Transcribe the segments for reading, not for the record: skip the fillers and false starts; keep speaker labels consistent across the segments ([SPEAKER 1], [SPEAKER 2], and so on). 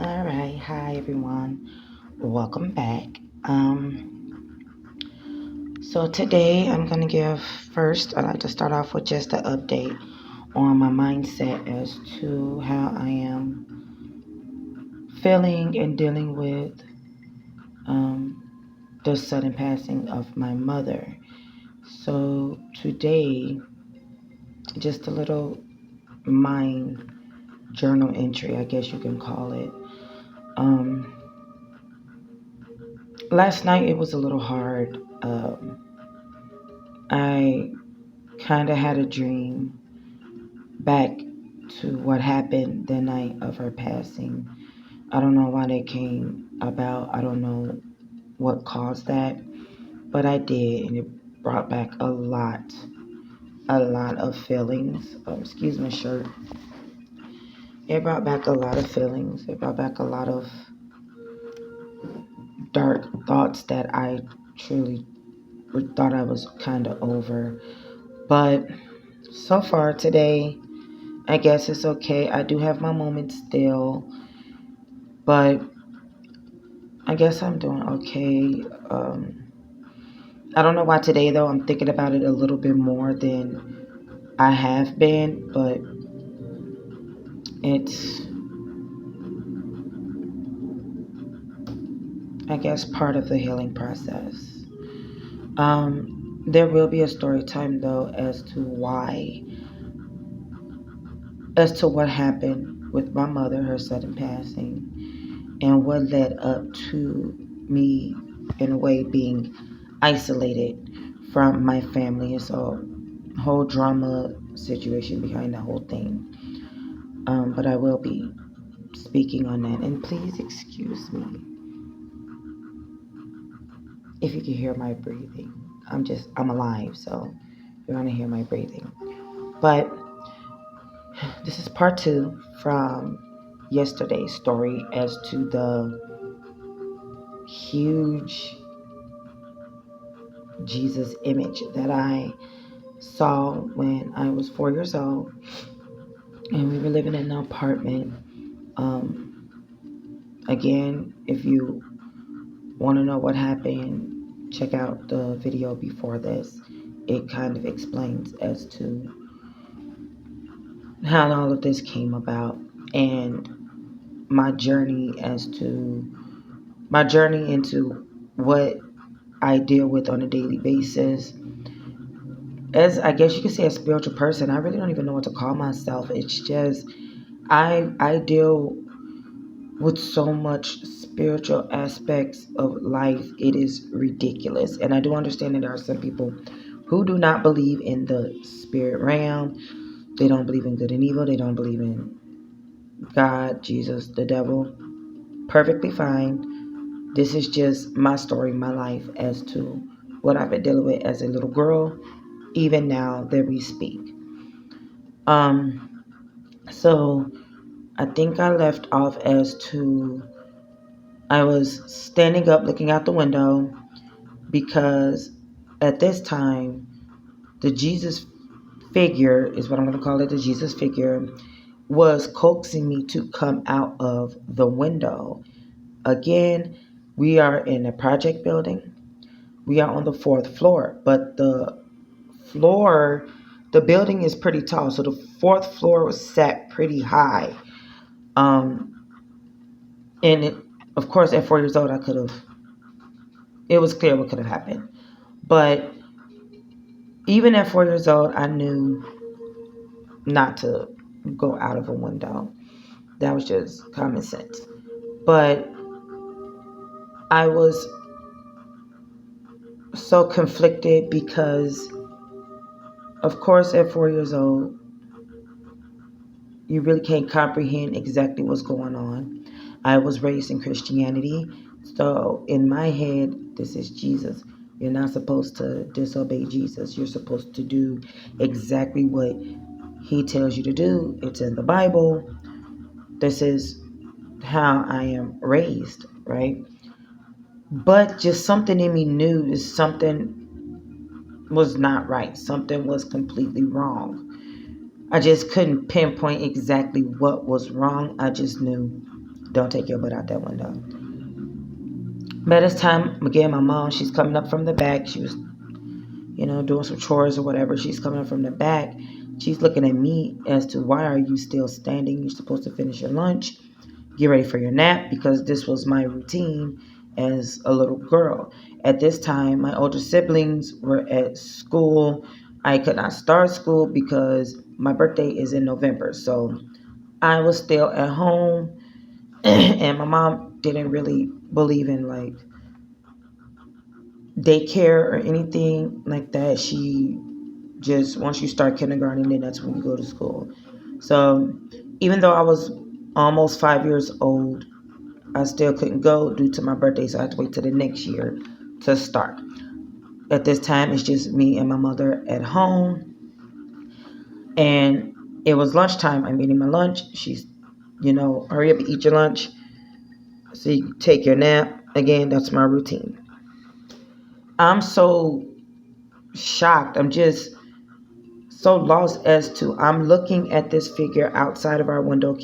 [SPEAKER 1] All right, hi everyone. Welcome back. So today I'm gonna give first. I'd like to start off with just an update on my mindset as to how I am feeling and dealing with um, the sudden passing of my mother. So today, just a little mind journal entry, I guess you can call it. Um, Last night it was a little hard. I kind of had a dream back to what happened the night of her passing. I don't know why that came about. I don't know what caused that, but I did, and it brought back a lot of feelings. Excuse my shirt. It brought back a lot of feelings. It brought back a lot of dark thoughts that I truly thought I was kind of over. But so far today, I guess it's okay. I do have my moments still, but I guess I'm doing okay. I don't know why today, though, I'm thinking about it a little bit more than I have been, but it's, I guess, part of the healing process. There will be a story time, though, as to what happened with my mother, her sudden passing, and what led up to me, in a way, being isolated from my family. It's a whole drama situation behind the whole thing. But I will be speaking on that. And please excuse me if you can hear my breathing. I'm alive, so you're going to hear my breathing. But this is part two from yesterday's story as to the huge Jesus image that I saw when I was 4 years old, and we were living in an apartment. Again, if you want to know what happened, check out the video before this. It kind of explains as to how all of this came about and my journey my journey into what I deal with on a daily basis. As I guess you could say a spiritual person, I really don't even know what to call myself. It's just I deal with so much spiritual aspects of life. It is ridiculous. And I do understand that there are some people who do not believe in the spirit realm. They don't believe in good and evil. They don't believe in God, Jesus, the devil. Perfectly fine. This is just my story, my life, as to what I've been dealing with as a little girl, even now that we speak. Um, so I think I left off as to I was standing up looking out the window because at this time, the Jesus figure is what I'm going to call it, the Jesus figure was coaxing me to come out of the window. Again, we are in a project building. We are on the fourth floor, but floor, the building is pretty tall. So the fourth floor was set pretty high. Um, and of course, at 4 years old, it was clear what could have happened. But even at 4 years old, I knew not to go out of a window. That was just common sense. But I was so conflicted because, of course, at 4 years old, you really can't comprehend exactly what's going on. I was raised in Christianity, so in my head, this is Jesus. You're not supposed to disobey Jesus. You're supposed to do exactly what he tells you to do. It's in the Bible. This is how I am raised, right? But just something in me knew that something was not right. Something was completely wrong. I just couldn't pinpoint exactly what was wrong. I just knew don't take your butt out that window. By this time, again, my mom, she's coming up from the back. She was, doing some chores or whatever. She's coming up from the back. She's looking at me as to, why are you still standing? You're supposed to finish your lunch, get ready for your nap, because this was my routine as a little girl. At this time, my older siblings were at school. I could not start school because my birthday is in November. So I was still at home, and my mom didn't really believe in like daycare or anything like that. She just, once you start kindergarten, then that's when you go to school. So even though I was almost 5 years old, I still couldn't go due to my birthday, so I had to wait till the next year to start. At this time, it's just me and my mother at home, and it was lunchtime. I'm eating my lunch. She's, hurry up and eat your lunch so you take your nap. Again, that's my routine. I'm so shocked. I'm just so lost as to, I'm looking at this figure outside of our window.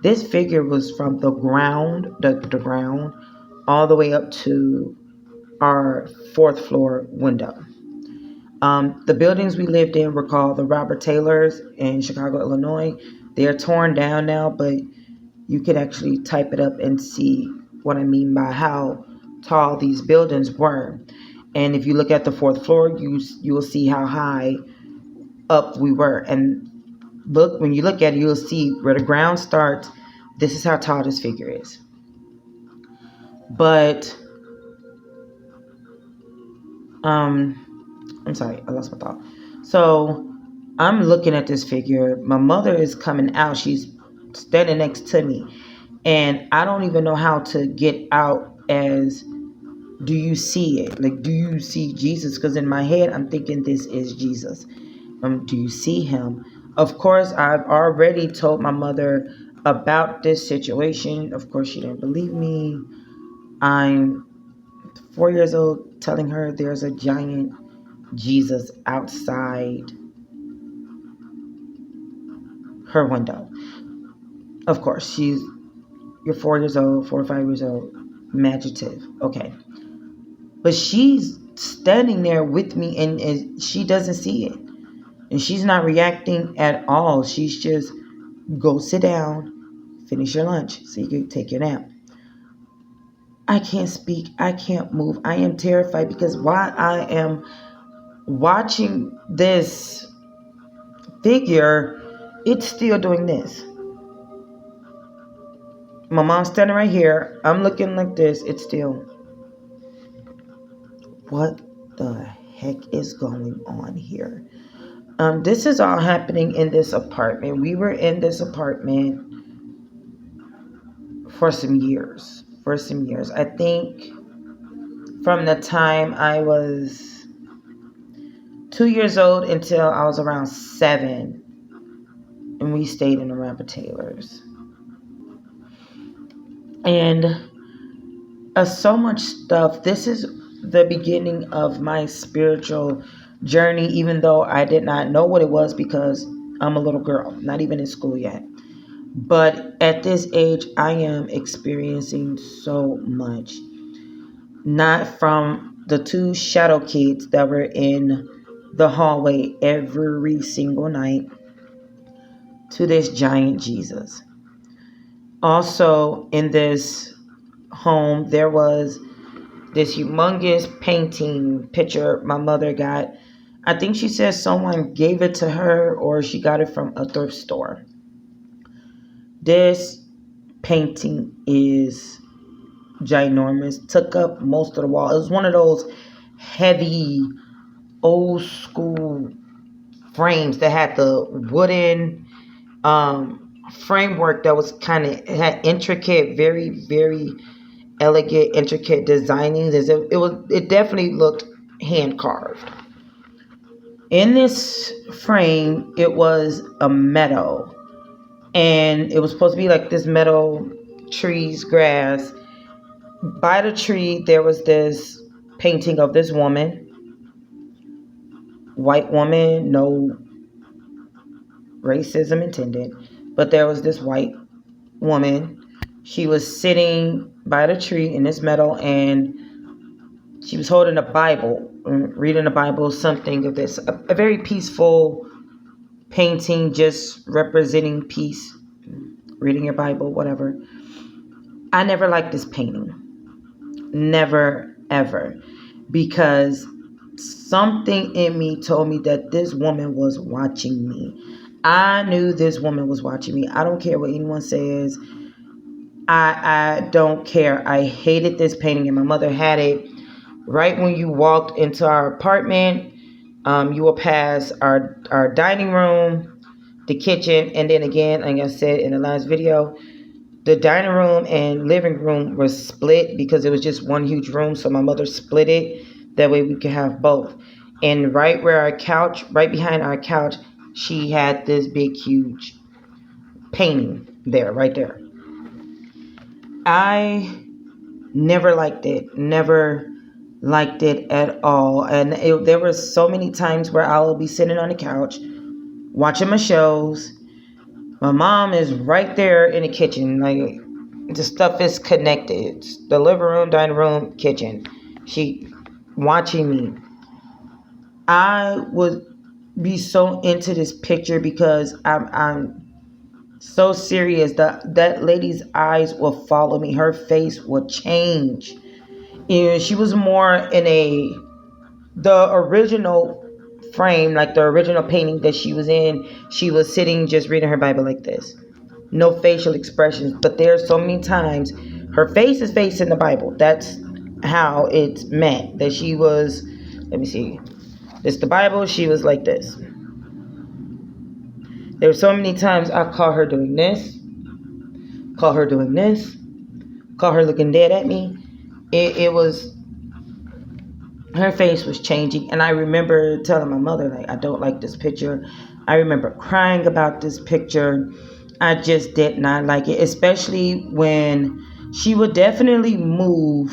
[SPEAKER 1] This figure was from the ground, the ground, all the way up to our fourth floor window. The buildings we lived in were called the Robert Taylors in Chicago, Illinois. They're torn down now, but you can actually type it up and see what I mean by how tall these buildings were. And if you look at the fourth floor, you will see how high up we were. And when you look at it, you'll see where the ground starts. This is how tall this figure is. But I'm sorry, I lost my thought. So I'm looking at this figure. My mother is coming out. She's standing next to me. And I don't even know how to get out as, do you see it? Like, do you see Jesus? Because in my head, I'm thinking this is Jesus. Do you see him? Of course, I've already told my mother about this situation. Of course, she didn't believe me. I'm 4 years old telling her there's a giant Jesus outside her window. Of course, you're 4 years old, 4 or 5 years old, imaginative. Okay. But she's standing there with me, and she doesn't see it. And she's not reacting at all. She's just, go sit down, finish your lunch so you can take your nap. I can't speak. I can't move. I am terrified because while I am watching this figure, it's still doing this. My mom's standing right here. I'm looking like this. It's still. What the heck is going on here? This is all happening in this apartment. We were in this apartment for some years. I think from the time I was 2 years old until I was around 7. And we stayed in the Robert Taylors. And so much stuff. This is the beginning of my spiritual journey, even though I did not know what it was because I'm a little girl, not even in school yet. But at this age, I am experiencing so much. Not from the 2 shadow kids that were in the hallway every single night to this giant Jesus. Also, in this home, there was this humongous painting picture my mother got. I think she says someone gave it to her or she got it from a thrift store. This painting is ginormous. Took up most of the wall. It was one of those heavy, old school frames that had the wooden framework that was had intricate, very, very elegant, intricate designing. It definitely looked hand carved. In this frame, it was a meadow, and it was supposed to be like this meadow, trees, grass. By the tree, there was this painting of this woman, white woman, no racism intended, but there was this white woman She was sitting by the tree in this meadow, and she was holding a Bible, reading the Bible, something of this, a very peaceful painting, just representing peace, reading your Bible, whatever. I never liked this painting. Never, ever. Because something in me told me that this woman was watching me. I knew this woman was watching me. I don't care what anyone says. I don't care. I hated this painting, and my mother had it right when you walked into our apartment. You will pass our dining room, the kitchen, and then again, like I said in the last video, the dining room and living room was split because it was just one huge room. So my mother split it. That way we could have both. And right where our couch, right behind our couch, she had this big, huge painting there, right there. I never liked it. Never liked it at all. And there were so many times where I will be sitting on the couch watching my shows. My mom is right there in the kitchen. Like, the stuff is connected. It's the living room, dining room, kitchen. She watching me. I would be so into this picture because I'm so serious. That lady's eyes will follow me. Her face will change. And she was more in the original frame, like the original painting that she was in. She was sitting just reading her Bible like this. No facial expressions. But there are so many times her face is facing the Bible. That's how it's meant. That she was, let me see. This the Bible, she was like this. There were so many times I caught her doing this, caught her doing this, caught her looking dead at me. It was, her face was changing, and I remember telling my mother, like, I don't like this picture. I remember crying about this picture. I just did not like it, especially when she would definitely move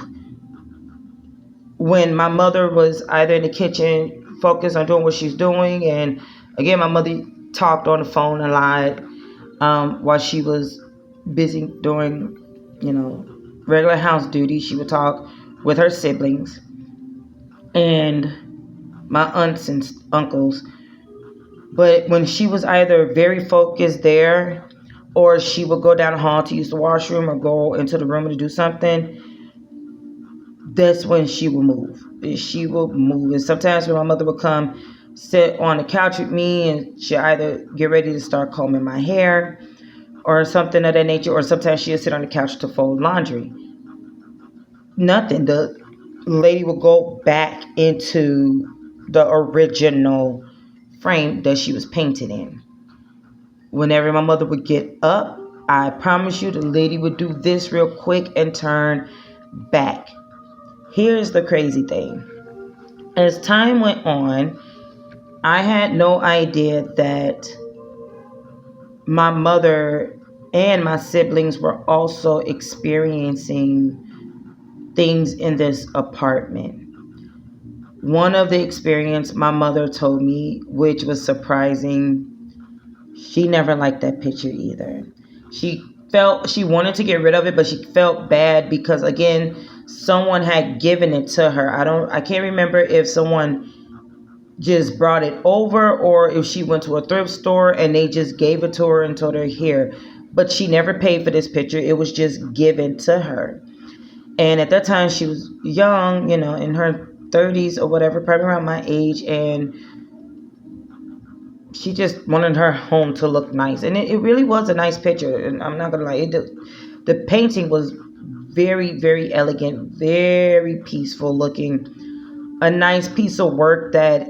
[SPEAKER 1] when my mother was either in the kitchen focused on doing what she's doing. And again, my mother talked on the phone a lot while she was busy doing, regular house duties. She would talk with her siblings and my aunts and uncles. But when she was either very focused there, or she would go down the hall to use the washroom or go into the room to do something, that's when she would move. She would move. And sometimes when my mother would come sit on the couch with me, and she either get ready to start combing my hair or something of that nature, or sometimes she would sit on the couch to fold laundry. Nothing. The lady would go back into the original frame that she was painted in. Whenever my mother would get up, I promise you the lady would do this real quick and turn back. Here's the crazy thing. As time went on, I had no idea that my mother and my siblings were also experiencing things in this apartment. One of the experience my mother told me, which was surprising, she never liked that picture either. She felt she wanted to get rid of it, but she felt bad because, again, someone had given it to her. I can't remember if someone just brought it over or if she went to a thrift store and they just gave it to her and told her, here. But she never paid for this picture. It was just given to her. And at that time she was young, in her 30s or whatever, probably around my age, and she just wanted her home to look nice. And it really was a nice picture, and I'm not gonna lie, the painting was very, very elegant, very peaceful looking, a nice piece of work that,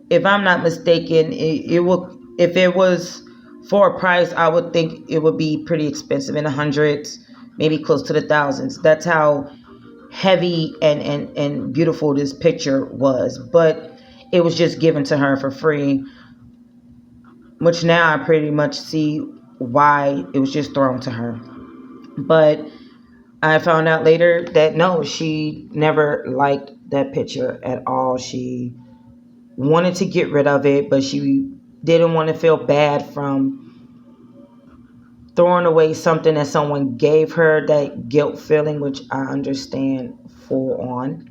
[SPEAKER 1] if I'm not mistaken, it will, if it was for a price, I would think it would be pretty expensive, in the hundreds, maybe close to the thousands. That's how heavy and beautiful this picture was. But it was just given to her for free, which now I pretty much see why it was just thrown to her. But I found out later that no, she never liked that picture at all. She wanted to get rid of it, but she didn't want to feel bad from throwing away something that someone gave her, that guilt feeling, which I understand full on.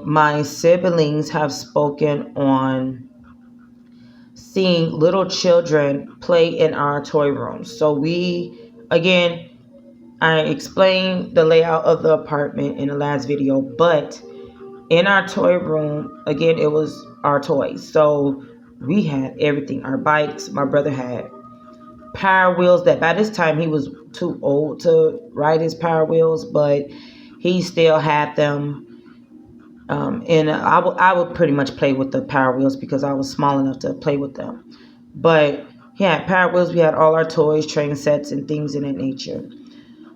[SPEAKER 1] My siblings have spoken on seeing little children play in our toy rooms. So again, I explained the layout of the apartment in the last video, but in our toy room, again, it was our toys. So we had everything. Our bikes, my brother had Power Wheels that by this time he was too old to ride his Power Wheels, but he still had them. And I would pretty much play with the Power Wheels because I was small enough to play with them. But he had Power Wheels. We had all our toys, train sets, and things in that nature.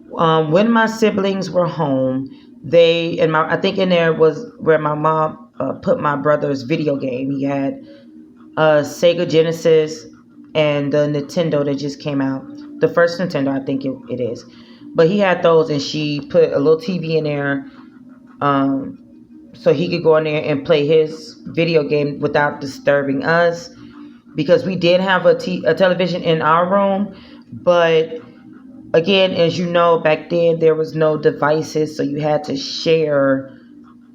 [SPEAKER 1] When my siblings were home, I think in there was where my mom put my brother's video game. He had a Sega Genesis and the Nintendo that just came out. The first Nintendo, I think it is. But he had those, and she put a little TV in there, so he could go in there and play his video game without disturbing us. Because we did have a television in our room, but again, as you know, back then there was no devices, so you had to share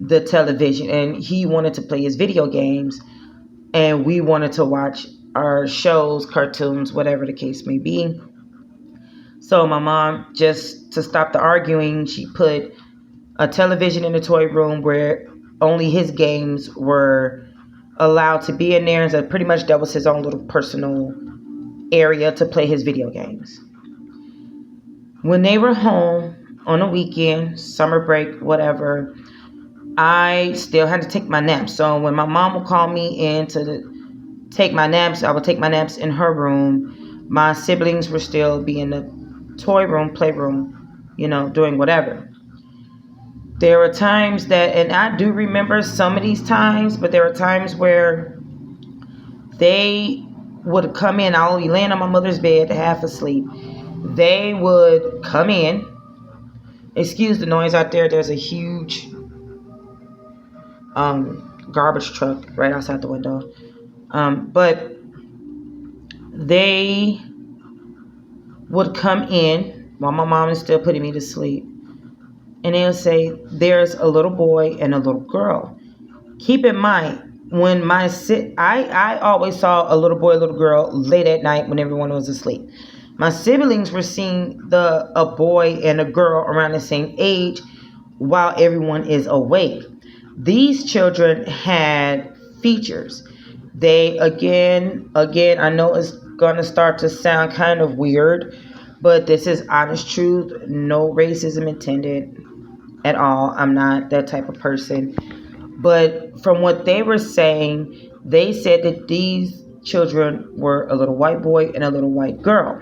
[SPEAKER 1] the television. And he wanted to play his video games, and we wanted to watch our shows, cartoons, whatever the case may be. So my mom, just to stop the arguing, she put a television in the toy room where only his games were allowed to be in there. So pretty much that was his own little personal area to play his video games. When they were home on a weekend, summer break, whatever, I still had to take my naps. So when my mom would call me in to take my naps, I would take my naps in her room. My siblings would still be in the toy room, playroom, doing whatever. There were times that, and I do remember some of these times, but there were times where they would come in. I would be laying on my mother's bed, half asleep. They would come in. Excuse the noise out there. There's a huge garbage truck right outside the window. But they would come in while my mom is still putting me to sleep. And they'll say, there's a little boy and a little girl. Keep in mind, when I always saw a little boy, a little girl late at night when everyone was asleep. My siblings were seeing a boy and a girl around the same age while everyone is awake. These children had features. They, again, I know it's going to start to sound kind of weird, but this is honest truth. No racism intended at all. I'm not that type of person. But from what they were saying, they said that these children were a little white boy and a little white girl.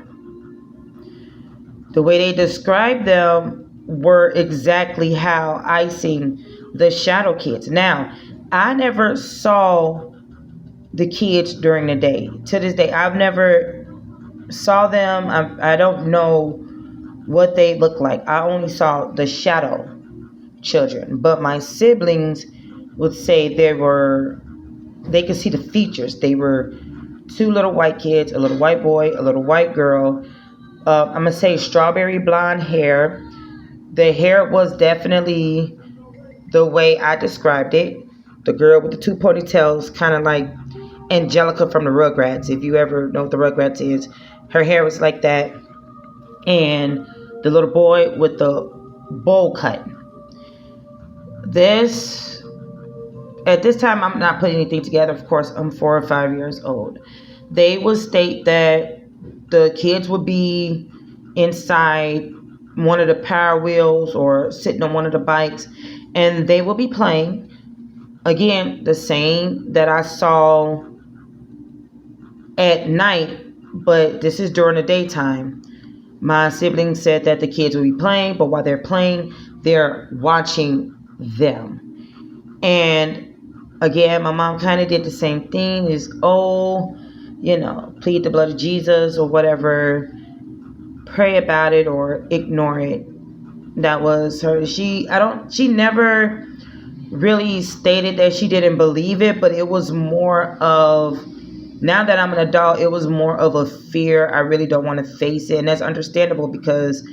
[SPEAKER 1] The way they described them were exactly how I seen the shadow kids. Now, I never saw the kids during the day. To this day, I've never saw them. I don't know what they look like. I only saw the shadow children. But my siblings would say they could see the features. They were two little white kids, a little white boy, a little white girl. I'm going to say strawberry blonde hair. The hair was definitely the way I described it. The girl with the two ponytails, kind of like Angelica from the Rugrats. If you ever know what the Rugrats is, her hair was like that. And the little boy with the bowl cut. At this time, I'm not putting anything together. Of course, I'm 4 or 5 years old. They would state that the kids would be inside one of the Power Wheels or sitting on one of the bikes, and they will be playing. Again, the same that I saw at night, but this is during the daytime. My siblings said that the kids will be playing, but while they're playing, they're watching them. And again, my mom kind of did the same thing. Plead the blood of Jesus or whatever. Pray about it or ignore it. That was her. She never really stated that she didn't believe it, but it was more of Now that I'm an adult, it was more of a fear. I really don't want to face it. And that's understandable because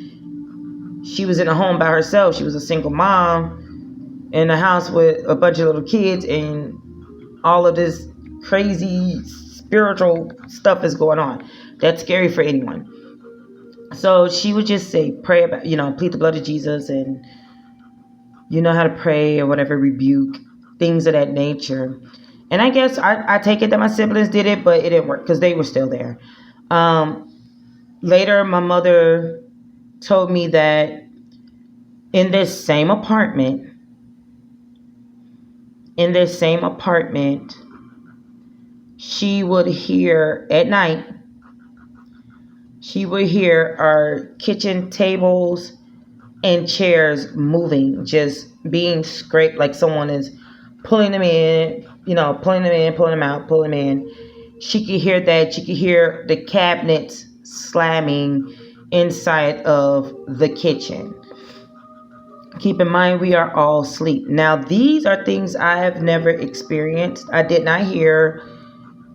[SPEAKER 1] she was in a home by herself. She was a single mom in a house with a bunch of little kids, and all of this crazy spiritual stuff is going on. That's scary for anyone. So she would just say, pray about, plead the blood of Jesus, and you know how to pray or whatever, rebuke, things of that nature. And I guess I take it that my siblings did it, but it didn't work because they were still there. Later, my mother told me that in this same apartment, she would hear at night, our kitchen tables and chairs moving, just being scraped, like someone is pulling them in, pulling them in, pulling them out, pulling them in. She could hear that. She could hear the cabinets slamming inside of the kitchen. Keep in mind, we are all asleep. Now, these are things I have never experienced. I did not hear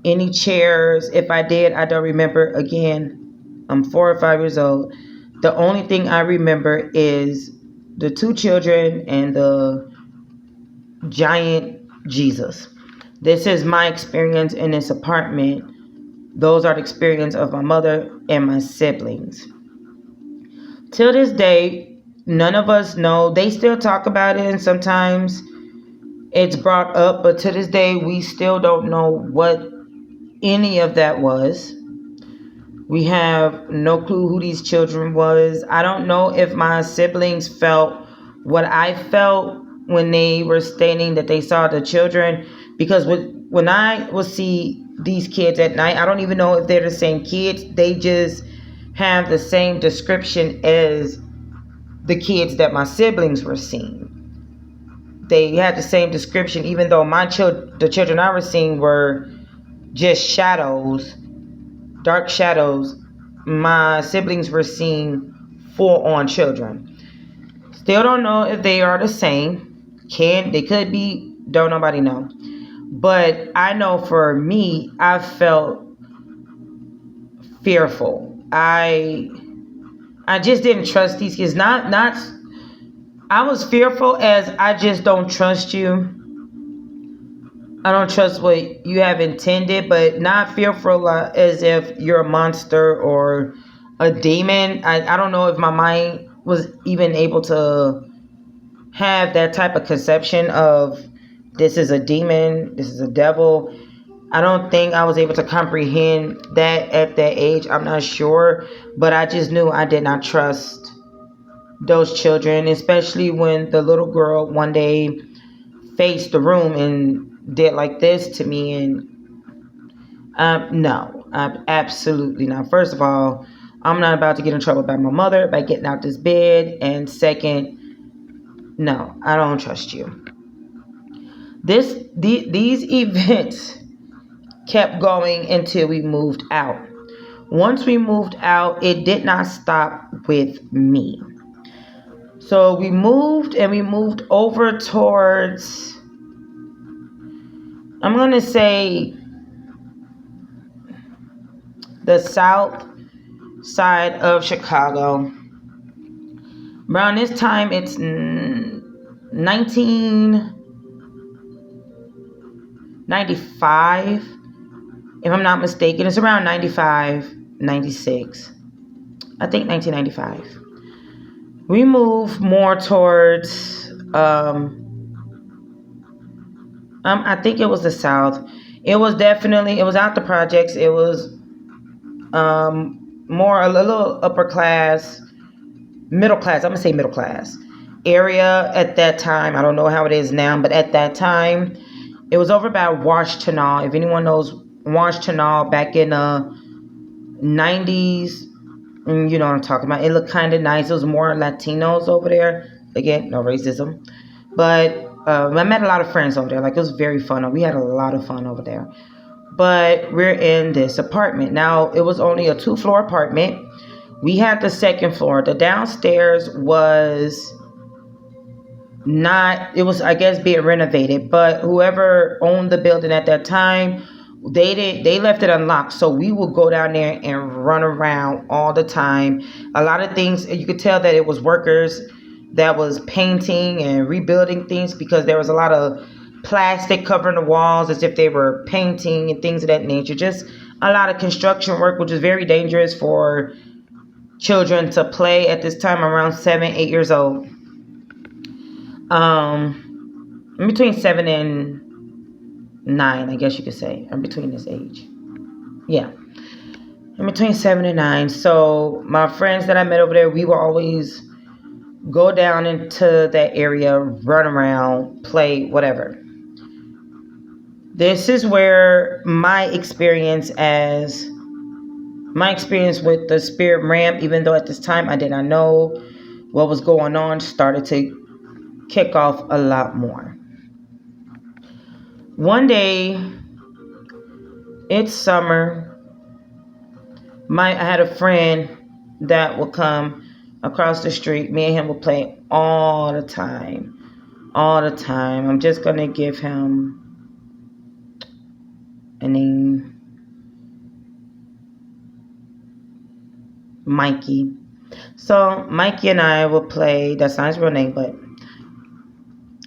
[SPEAKER 1] any chairs. If I did, I don't remember. Again, I'm 4 or 5 years old. The only thing I remember is the 2 children and the giant Jesus. This is my experience in this apartment. Those are the experience of my mother and my siblings. Till this day, none of us know. They still talk about it, and sometimes it's brought up, but to this day, we still don't know what any of that was. We have no clue who these children was. I don't know if my siblings felt what I felt when they were stating that they saw the children, because when I will see these kids at night, I don't even know if they're the same kids. They just have the same description as the kids that my siblings were seeing. They had the same description, even though the children I was seeing were just shadows, dark shadows. My siblings were seeing full-on children. Still don't know if they are the same. They could be, don't nobody know. But I know for me, I felt fearful. I just didn't trust these kids. Not I was fearful as I just don't trust you. I don't trust what you have intended, but not fearful as if you're a monster or a demon. I don't know if my mind was even able to have that type of conception of this is a demon, this is a devil. I don't think I was able to comprehend that at that age. I'm not sure, but I just knew I did not trust those children, especially when the little girl one day faced the room and did like this to me. And no, absolutely not. First of all, I'm not about to get in trouble by my mother by getting out this bed. And second, no, I don't trust you. These events kept going until we moved out. Once we moved out, it did not stop with me. So we moved over towards, I'm going to say, the south side of Chicago. Around this time, it's 1995. If I'm not mistaken, it's around 95, 96. I think 1995. We moved more towards, I think it was the south. It was out the projects. It was more a little upper class, middle class. I'm going to say middle class area at that time. I don't know how it is now, but at that time, it was over by Washtenaw. If anyone knows Washtenaw, back in the 90s, you know what I'm talking about. It looked kind of nice. It was more Latinos over there. Again, no racism. But I met a lot of friends over there. Like, it was very fun. We had a lot of fun over there. But we're in this apartment. Now, it was only a 2-floor apartment. We had the second floor. The downstairs was not, it was, I guess, being renovated. But whoever owned the building at that time They left it unlocked, so we would go down there and run around all the time. A lot of things, you could tell that it was workers that was painting and rebuilding things, because there was a lot of plastic covering the walls as if they were painting and things of that nature. Just a lot of construction work, which is very dangerous for children to play at this time, around 7, 8 years old. Between 7 and 9, I guess you could say. I'm between this age. Yeah. In between 7 and 9. So my friends that I met over there, we will always go down into that area, run around, play, whatever. This is where my experience with the spirit ramp, even though at this time I did not know what was going on, started to kick off a lot more. One day, it's summer. I had a friend that would come across the street. Me and him would play all the time. All the time. I'm just going to give him a name. Mikey. So Mikey and I would play. That's not his real name, but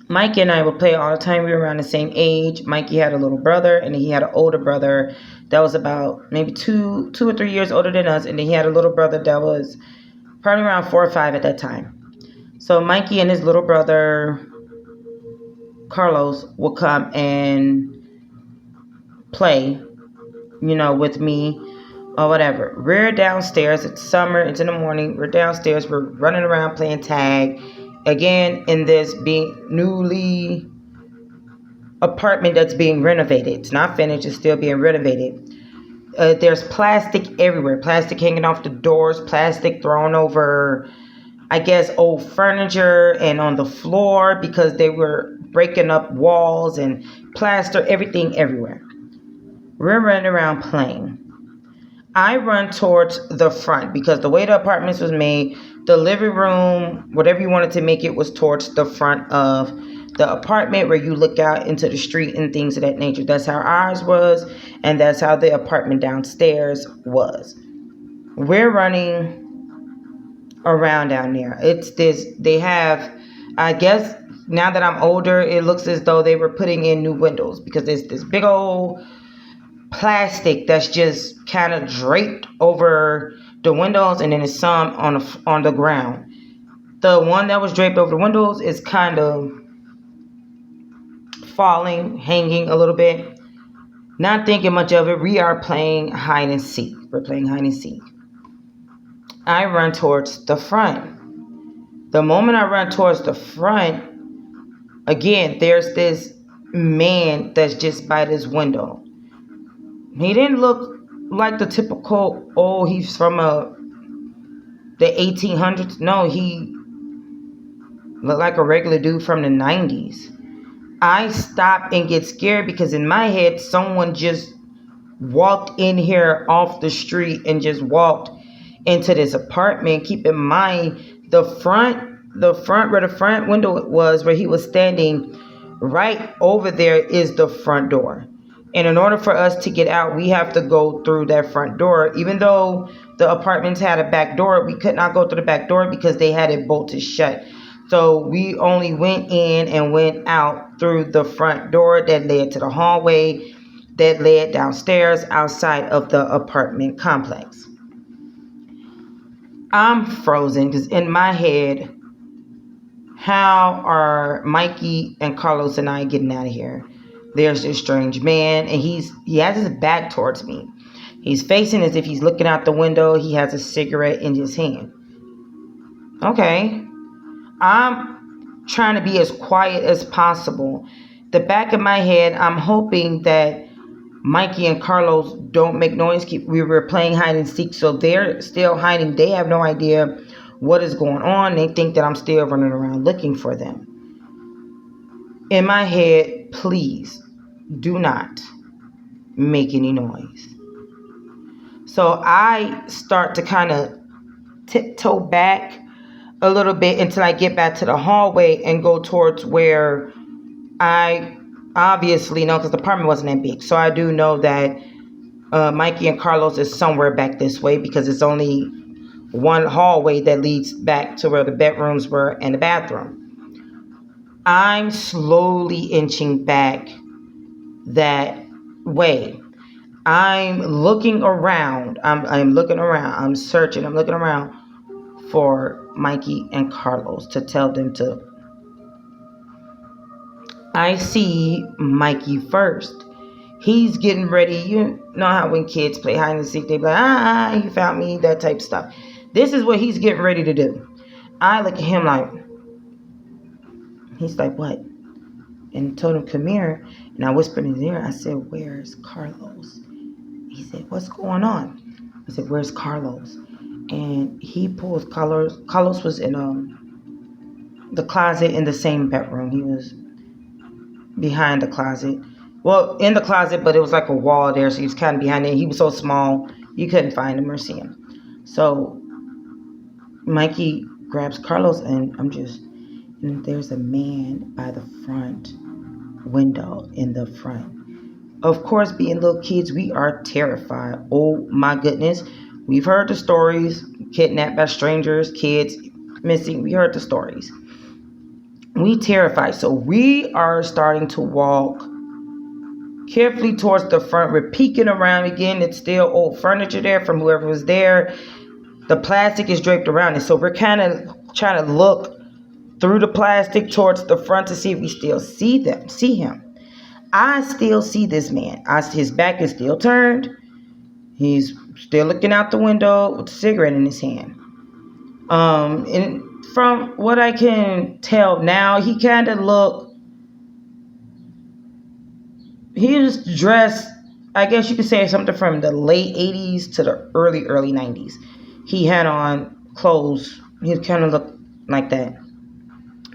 [SPEAKER 1] Mikey and I would play all the time. We were around the same age. Mikey had a little brother, and he had an older brother that was about maybe 2 or 3 years older than us, and then he had a little brother that was probably around 4 or 5 at that time. So Mikey and his little brother Carlos would come and play, with me or whatever. We're downstairs. It's summer. It's in the morning. We're downstairs. We're running around playing tag. Again, in this newly apartment that's being renovated. It's not finished. It's still being renovated. There's plastic everywhere. Plastic hanging off the doors. Plastic thrown over, I guess, old furniture and on the floor because they were breaking up walls and plaster, everything everywhere. We're running around playing. I run towards the front because the way the apartments was made, the living room, whatever you wanted to make it, was towards the front of the apartment where you look out into the street and things of that nature. That's how ours was, and that's how the apartment downstairs was. We're running around down there. They have, I guess now that I'm older, it looks as though they were putting in new windows because there's this big old plastic that's just kind of draped over the windows, and then there's some on the ground. The one that was draped over the windows is kind of falling, hanging a little bit. Not thinking much of it. We are playing hide and seek. We're playing hide and seek. I run towards the front. The moment I run towards the front, again, there's this man that's just by this window. He didn't look like the typical, he's from the 1800s. No, he looked like a regular dude from the 90s. I stop and get scared because in my head, someone just walked in here off the street and just walked into this apartment. Keep in mind, the front where the front window was, where he was standing, right over there is the front door. And in order for us to get out, we have to go through that front door. Even though the apartments had a back door, we could not go through the back door because they had it bolted shut. So we only went in and went out through the front door that led to the hallway that led downstairs outside of the apartment complex. I'm frozen because in my head, how are Mikey and Carlos and I getting out of here? There's this strange man, and he has his back towards me. He's facing as if he's looking out the window. He has a cigarette in his hand. Okay. I'm trying to be as quiet as possible. The back of my head, I'm hoping that Mikey and Carlos don't make noise. We were playing hide and seek, so they're still hiding. They have no idea what is going on. They think that I'm still running around looking for them. In my head, please do not make any noise. So I start to kind of tiptoe back a little bit until I get back to the hallway and go towards where I obviously, no, because the apartment wasn't that big. So I do know that Mikey and Carlos is somewhere back this way because it's only one hallway that leads back to where the bedrooms were and the bathroom. I'm slowly inching back that way. I'm looking around. I'm looking around. I'm searching. I'm looking around for Mikey and Carlos to tell them to. I see Mikey first. He's getting ready. You know how when kids play hide and seek, they be like, you found me, that type of stuff. This is what he's getting ready to do. I look at him like, he's like, what? And told him, come here. And I whispered in his ear, I said, where's Carlos? He said, what's going on? I said, where's Carlos? And he pulls Carlos. Carlos was in the closet in the same bedroom. He was behind the closet. Well, in the closet, but it was like a wall there, so he was kind of behind it. He was so small, you couldn't find him or see him. So Mikey grabs Carlos, and and there's a man by the front window in the front. Of course, being little kids, we are terrified. Oh my goodness. We've heard the stories, kidnapped by strangers, kids missing. We heard the stories. We terrified. So we are starting to walk carefully towards the front. We're peeking around again. It's still old furniture there from whoever was there. The plastic is draped around it. So we're kind of trying to look through the plastic towards the front to see if we still see him. I still see this man. His back is still turned. He's still looking out the window with a cigarette in his hand. And from what I can tell now, he kind of he was dressed, I guess you could say something from the late 80s to the early 90s. He had on clothes. He kind of looked like that.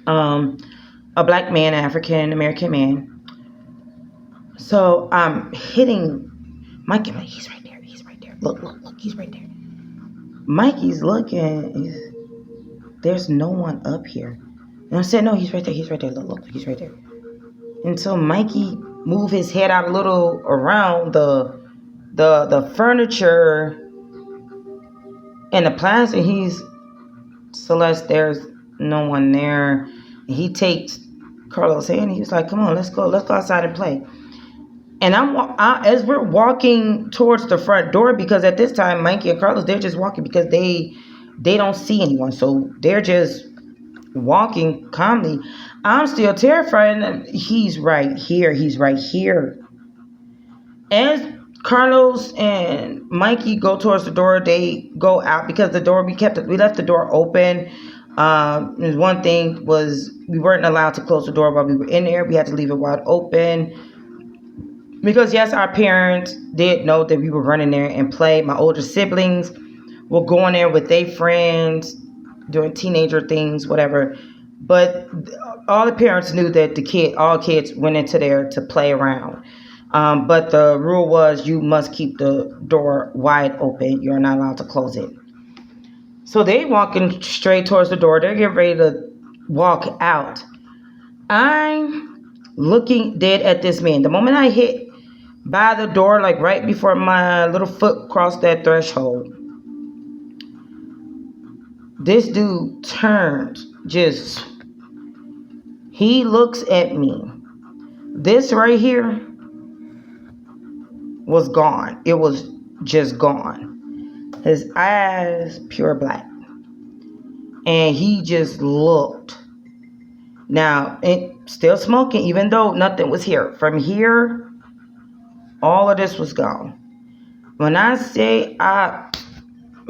[SPEAKER 1] A black man, African American man. So I'm hitting Mikey. He's right there. He's right there. Look. He's right there. Mikey's looking. There's no one up here. And I said, no, he's right there. He's right there. Look. He's right there. And so Mikey moved his head out a little around the furniture and the plastic. Celeste, there's no one there. And he takes Carlos' hand. He was like, come on, let's go outside and play. And as we're walking towards the front door, because at this time, Mikey and Carlos, they're just walking because they don't see anyone. So they're just walking calmly. I'm still terrified. And he's right here. He's right here. As Carlos and Mikey go towards the door, they go out because the door, we left the door open. One thing was we weren't allowed to close the door while we were in there. We had to leave it wide open. Because yes, our parents did know that we were running there and play. My older siblings were going there with their friends, doing teenager things, whatever. But all the parents knew that all kids went into there to play around. But the rule was you must keep the door wide open. You're not allowed to close it. So they walking straight towards the door. They're getting ready to walk out. I'm looking dead at this man. The moment I hit by the door, like right before my little foot crossed that threshold, this dude turns, he looks at me. This right here was gone. It was just gone. His eyes pure black. And he just looked. Now, it still smoking, even though nothing was here. From here, all of this was gone. When I say I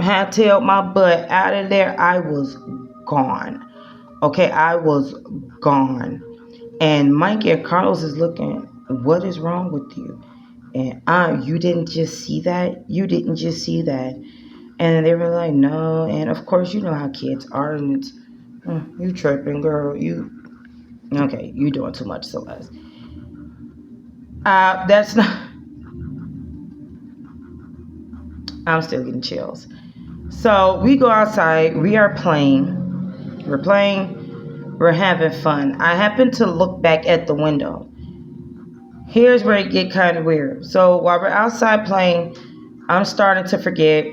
[SPEAKER 1] had tailed my butt out of there, I was gone. Okay, I was gone. And Mikey and Carlos is looking, what is wrong with you? And you didn't just see that? You didn't just see that? And they were like, no. And of course, you know how kids are. And it's, you tripping, girl. You doing too much, Celeste. That's not... I'm still getting chills. So we go outside. We are playing. We're playing. We're having fun. I happen to look back at the window. Here's where it get kind of weird. So while we're outside playing, I'm starting to forget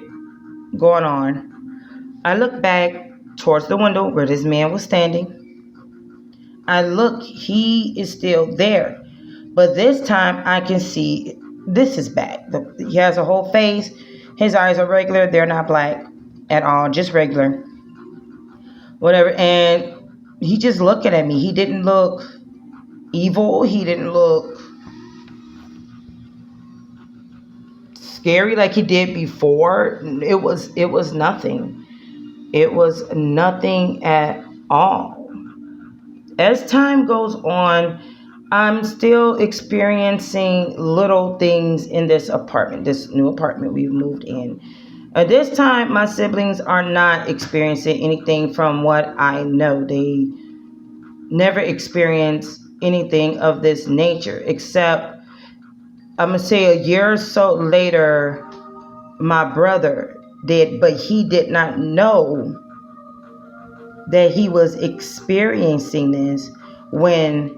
[SPEAKER 1] going on. I look back towards the window where this man was standing. I look, he is still there. But this time I can see this is back. He has a whole face. His eyes are regular. They're not black at all, just regular. Whatever. And he just looking at me. He didn't look evil. He didn't look scary like he did before. It was nothing. It was nothing at all. As time goes on, I'm still experiencing little things in this apartment, this new apartment we've moved in. At this time, my siblings are not experiencing anything from what I know. They never experienced anything of this nature, except I'm going to say a year or so later, my brother did, but he did not know that he was experiencing this when